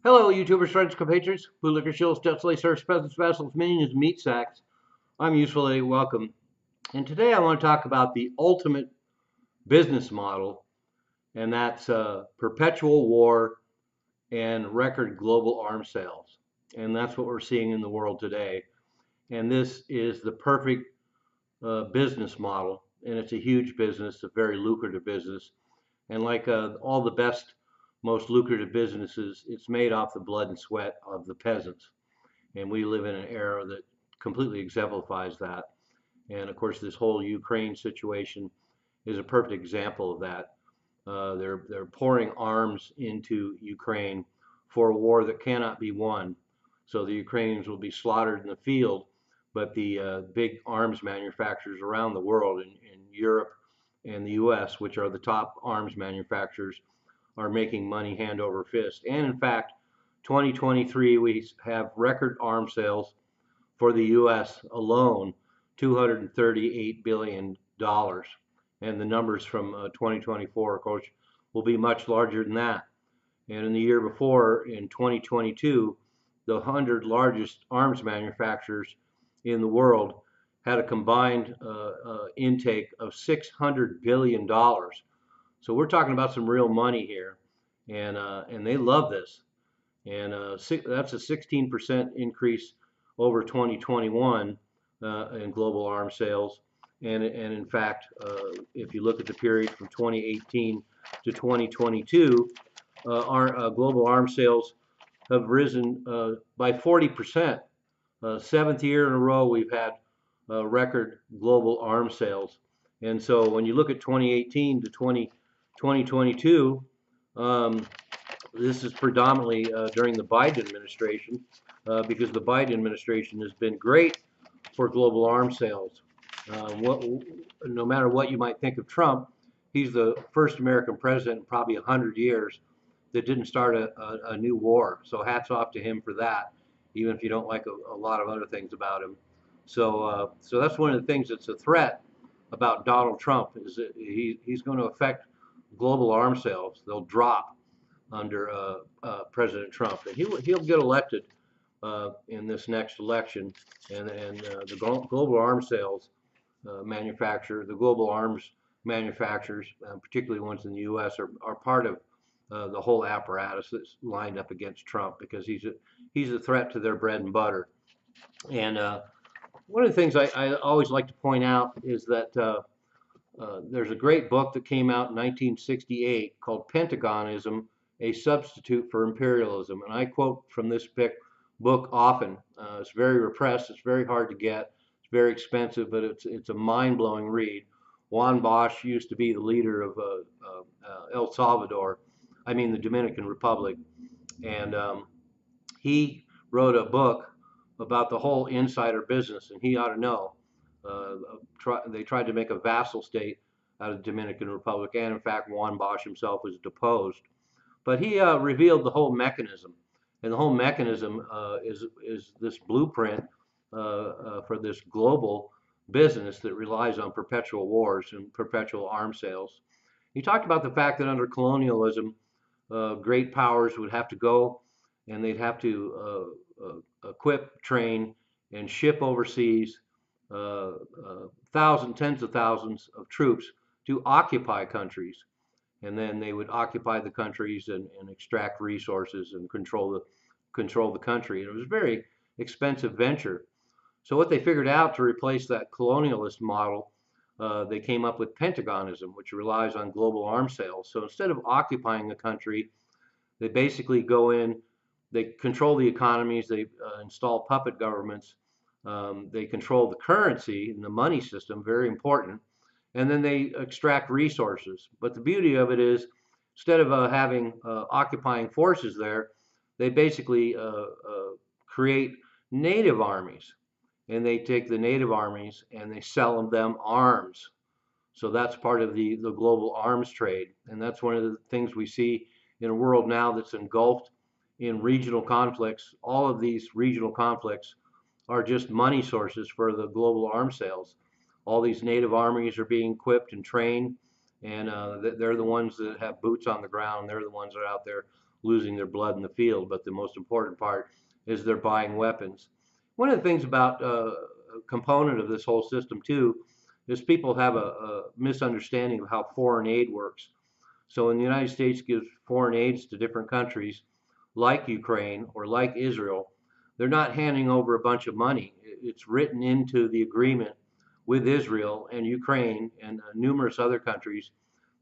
Hello, YouTubers, friends, compatriots, bootlicker, shills, jetsly, surfs, peasants, vessels, minions, meat sacks. I'm Useful Eddie, welcome. And today I want to talk about the ultimate business model, and that's perpetual war and record global arms sales. And that's what we're seeing in the world today. And this is the perfect business model, and it's a huge business, a very lucrative business. And like all the best, most lucrative businesses, it's made off the blood and sweat of the peasants. And we live in an era that completely exemplifies that. And of course, this whole Ukraine situation is a perfect example of that. They're pouring arms into Ukraine for a war that cannot be won. So the Ukrainians will be slaughtered in the field, but the big arms manufacturers around the world in Europe and the U.S., which are the top arms manufacturers, are making money hand over fist. And in fact, 2023, we have record arms sales for the U.S. alone, $238 billion. And the numbers from 2024, of course, will be much larger than that. And in the year before, in 2022, the 100 largest arms manufacturers in the world had a combined intake of $600 billion. So we're talking about some real money here, and they love this. And that's a 16% increase over 2021 in global arms sales. And in fact, if you look at the period from 2018 to 2022, our global arms sales have risen by 40%. Seventh year in a row, we've had record global arms sales. And so when you look at 2018 to 2022, this is predominantly during the Biden administration, because the Biden administration has been great for global arms sales. No matter what you might think of Trump, he's the first American president in probably 100 years that didn't start a new war. So hats off to him for that, even if you don't like a lot of other things about him. So that's one of the things that's a threat about Donald Trump, is that he's going to affect global arms sales. They'll drop under President Trump, and he'll get elected in this next election. And the global arms sales the global arms manufacturers, particularly ones in the U.S., are part of the whole apparatus that's lined up against Trump, because he's a threat to their bread and butter. And one of the things I always like to point out is that there's a great book that came out in 1968 called Pentagonism, A Substitute for Imperialism. And I quote from this book often. It's very repressed, it's very hard to get, it's very expensive, but it's a mind-blowing read. Juan Bosch used to be the leader of El Salvador, I mean the Dominican Republic, and he wrote a book about the whole insider business, and he ought to know. They tried to make a vassal state out of the Dominican Republic, and in fact, Juan Bosch himself was deposed. But he revealed the whole mechanism, and the whole mechanism is this blueprint for this global business that relies on perpetual wars and perpetual arms sales. He talked about the fact that under colonialism, great powers would have to go, and they'd have to equip, train, and ship overseas tens of thousands of troops to occupy countries. And then they would occupy the countries and extract resources and control the country. And it was a very expensive venture. So what they figured out to replace that colonialist model, they came up with Pentagonism, which relies on global arms sales. So instead of occupying the country, they basically go in, they control the economies, they install puppet governments, they control the currency and the money system, very important, and then they extract resources. But the beauty of it is, instead of having occupying forces there, they basically create native armies, and they take the native armies and they sell them arms. So that's part of the global arms trade, and that's one of the things we see in a world now that's engulfed in regional conflicts. All of these regional conflicts are just money sources for the global arms sales. All these native armies are being equipped and trained, and they're the ones that have boots on the ground. They're the ones that are out there losing their blood in the field, but the most important part is they're buying weapons. One of the things about a component of this whole system too is people have a misunderstanding of how foreign aid works. So when the United States gives foreign aids to different countries like Ukraine or like Israel, they're not handing over a bunch of money. It's written into the agreement with Israel and Ukraine and numerous other countries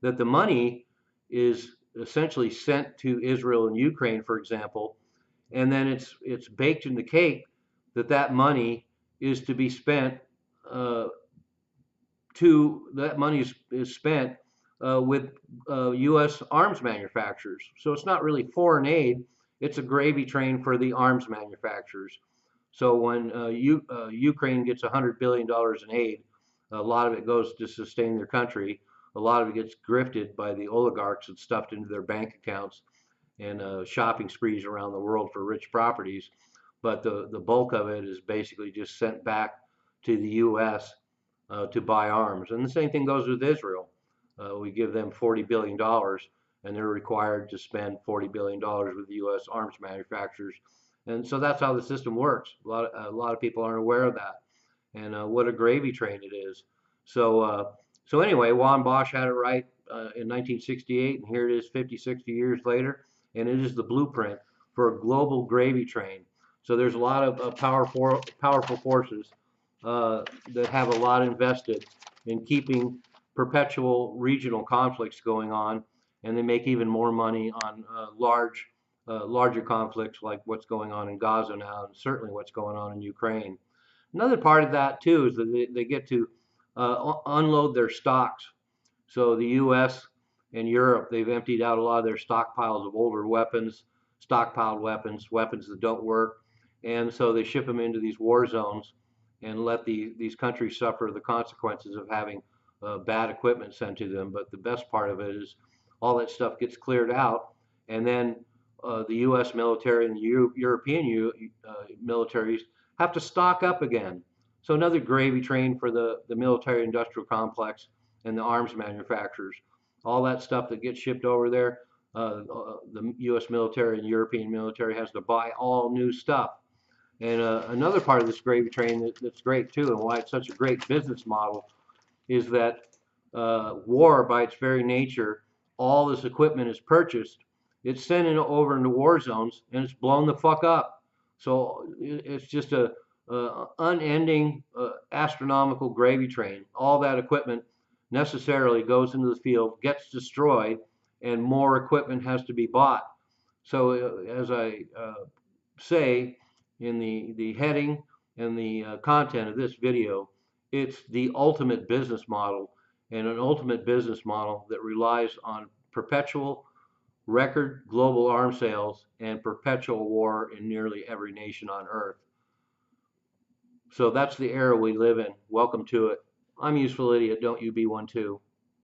that the money is essentially sent to Israel and Ukraine, for example, and then it's baked in the cake that that money is to be spent uh, that money is spent with U.S. arms manufacturers. So it's not really foreign aid; it's a gravy train for the arms manufacturers. So when Ukraine gets $100 billion in aid, a lot of it goes to sustain their country. A lot of it gets grifted by the oligarchs and stuffed into their bank accounts and shopping sprees around the world for rich properties. But the bulk of it is basically just sent back to the U.S. To buy arms. And the same thing goes with Israel. We give them $40 billion, and they're required to spend $40 billion with the U.S. arms manufacturers. And so that's how the system works. A lot of people aren't aware of that, and what a gravy train it is. So anyway, Juan Bosch had it right in 1968, and here it is 50, 60 years later, and it is the blueprint for a global gravy train. So there's a lot of powerful forces that have a lot invested in keeping perpetual regional conflicts going on, and they make even more money on larger conflicts like what's going on in Gaza now, and certainly what's going on in Ukraine. Another part of that too is that they get to unload their stocks. So the U.S. and Europe, they've emptied out a lot of their stockpiles of older weapons, stockpiled weapons, weapons that don't work, and so they ship them into these war zones and let these countries suffer the consequences of having bad equipment sent to them. But the best part of it is all that stuff gets cleared out, and then the U.S. military and the European militaries have to stock up again. So another gravy train for the military-industrial complex and the arms manufacturers. All that stuff that gets shipped over there, the U.S. military and European military has to buy all new stuff. And another part of this gravy train that's great too, and why it's such a great business model, is that war, by its very nature, all this equipment is purchased, it's sent over into war zones, and it's blown the fuck up. So it's just a unending astronomical gravy train. All that equipment necessarily goes into the field, gets destroyed, and more equipment has to be bought. So as I say in the heading and the content of this video, it's the ultimate business model, and an ultimate business model that relies on perpetual record global arms sales and perpetual war in nearly every nation on earth. So that's the era we live in. Welcome to it. I'm Useful Idiot. Don't you be one too.